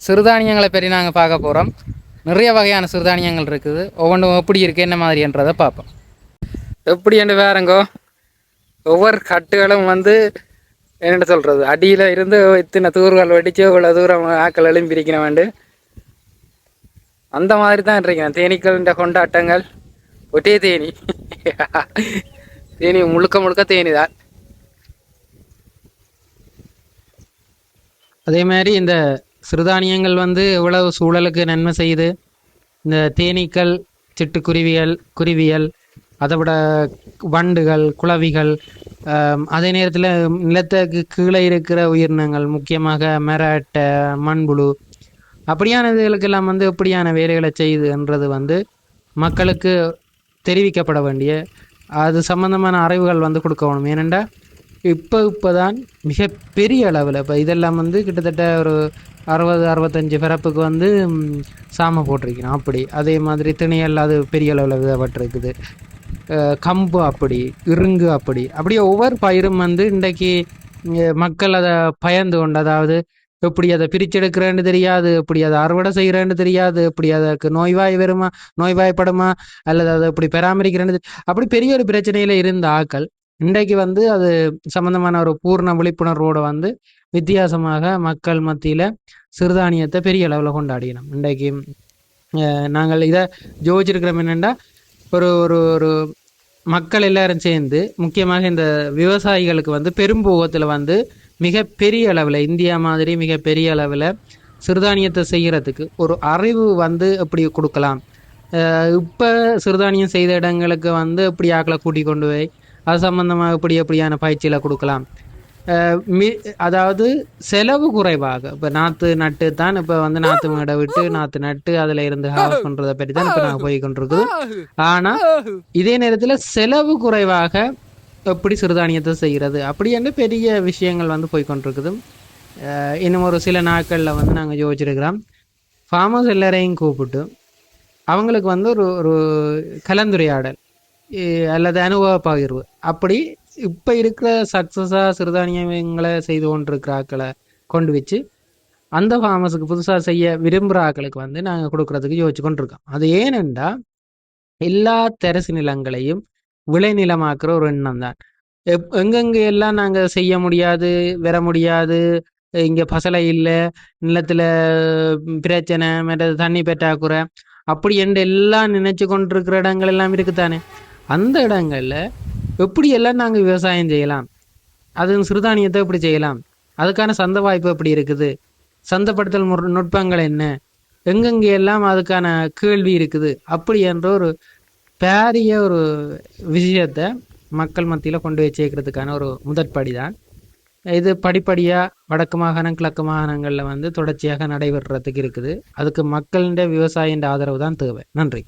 சிறுதானியங்களை பற்றி நாங்கள் பார்க்க போகிறோம். நிறைய வகையான சிறுதானியங்கள் இருக்குது. ஒவ்வொன்றும் எப்படி இருக்குது என்ன மாதிரின்றதை பார்ப்போம். எப்படி என்று வேறங்கோ ஒவ்வொரு கட்டுகளும் என்ன சொல்கிறது, அடியில் இருந்து இத்தனை தூர்கள் வெடிச்சு இவ்வளோ தூரம் ஆக்கள் எழும்பிரிக்கிற வேண்டு அந்த மாதிரி தான் இருக்கிறேன். தேனீக்கள் கொண்டாட்டங்கள் ஒட்டே தேனி தேனி முழுக்க முழுக்க தேனி தான். அதே மாதிரி இந்த சிறுதானியங்கள் எவ்வளவு சூழலுக்கு நன்மை செய்யுது. இந்த தேனீக்கள், குருவியல், அதை விட வண்டுகள், குளவிகள், அதே நேரத்தில் நிலத்துக்கு கீழே இருக்கிற உயிரினங்கள், முக்கியமாக மரட்டை, மண்புழு, அப்படியானதுகளுக்கெல்லாம் எப்படியான வேலைகளை செய்யுதுன்றது மக்களுக்கு தெரிவிக்கப்பட வேண்டிய, அது சம்பந்தமான அறிவுகள் கொடுக்கணும். ஏனெண்டா இப்போதான் மிக பெரிய அளவில் இப்போ இதெல்லாம் கிட்டத்தட்ட ஒரு 60-65 பிறப்புக்கு சாமை போட்டிருக்கணும். அப்படி அதே மாதிரி திணையல் அது பெரிய அளவில் விதப்பட்டிருக்குது. கம்பு அப்படி, இருங்கு அப்படியே ஒவ்வொரு பயிரும் இன்றைக்கு மக்கள் அதை பயந்து கொண்டு, அதாவது எப்படி அதை பிரிச்செடுக்கிறேன்னு தெரியாது, எப்படி அதை அறுவடை செய்கிறேன்னு தெரியாது, எப்படி அதற்கு நோய்வாய் வருமா, நோய்வாய்ப்படுமா, அல்லது அதை எப்படி பராமரிக்கிறேன்னு அப்படி பெரிய ஒரு பிரச்சனையில் இருந்த ஆக்கள் இன்றைக்கு அது சம்பந்தமான ஒரு பூர்ண விழிப்புணர்வோடு வித்தியாசமாக மக்கள் மத்தியில் சிறுதானியத்தை பெரிய அளவில் கொண்டாடினோம். இன்றைக்கு நாங்கள் இதை யோசிச்சிருக்கிறோம் என்னென்னா, ஒரு ஒரு ஒரு மக்கள் எல்லாரும் சேர்ந்து, முக்கியமாக இந்த விவசாயிகளுக்கு பெரும்போகத்தில் மிக பெரிய அளவில், இந்தியா மாதிரி மிக பெரிய அளவில் சிறுதானியத்தை செய்கிறதுக்கு ஒரு அறிவு எப்படி கொடுக்கலாம். இப்போ சிறுதானியம் செய்த இடங்களுக்கு எப்படி ஆக்களை கூட்டி கொண்டு போய் அது சம்பந்தமாக எப்படியான பயிற்சியில் கொடுக்கலாம். அதாவது செலவு குறைவாக, இப்போ நாற்று நட்டு தான், இப்போ நாற்று மேடை விட்டு நாற்று நட்டு அதில் இருந்து ஹார்வெஸ்ட் பண்ணுறதை பற்றி தான் இப்போ நாங்கள் போய் கொண்டிருக்குது. ஆனால் இதே நேரத்தில் செலவு குறைவாக எப்படி சிறுதானியத்தை செய்கிறது அப்படின்னு பெரிய விஷயங்கள் போய் கொண்டிருக்குது. இன்னும் ஒரு சில நாட்களில் நாங்கள் யோசிச்சிருக்கிறோம், ஃபார்மர்ஸ் எல்லாரையும் கூப்பிட்டு அவங்களுக்கு ஒரு ஒரு கலந்துரையாடல் அல்லது அனுபவ பகிர்வு, அப்படி இப்போ இருக்கிற சக்ஸஸாக சிறுதானியங்களை செய்து கொண்டிருக்கிற ஆக்களை கொண்டு வச்சு அந்த ஃபார்மர்ஸுக்கு புதுசாக செய்ய விரும்புகிற ஆக்களுக்கு நாங்கள் கொடுக்கறதுக்கு யோசிச்சு கொண்டிருக்கோம். அது ஏனென்றா எல்லா தெரசு நிலங்களையும் விளைநிலமாக்குற ஒரு எண்ணம் தான். எங்கெங்கே எல்லாம் நாங்கள் செய்ய முடியாது, வர முடியாது, இங்கே பசலை இல்லை, நிலத்தில் பிரச்சனை, மற்றது தண்ணி பெற்றாக்குறை, அப்படி என்று எல்லாம் நினைச்சு கொண்டிருக்கிற இடங்கள் எல்லாம் இருக்குத்தானே. அந்த இடங்கள்ல எப்படியெல்லாம் நாங்கள் விவசாயம் செய்யலாம், அது சிறுதானியத்தை எப்படி செய்யலாம், அதுக்கான சந்தை வாய்ப்பு எப்படி இருக்குது, சந்தைப்படுத்தல் நுட்பங்கள் என்ன, எங்கெங்கே எல்லாம் அதுக்கான கேள்வி இருக்குது, அப்படி என்ற ஒரு பெரிய ஒரு விஷயத்தை மக்கள் மத்தியில் கொண்டு போய் சேர்க்கறதுக்கான ஒரு முதற்படி தான் இது. படிப்படியாக வடக்கு மாகாணம், கிழக்கு மாகாணங்களில் தொடர்ச்சியாக நடைபெறத்துக்கு இருக்குது. அதுக்கு மக்களின் விவசாயின்ற ஆதரவு தான் தேவை. நன்றி.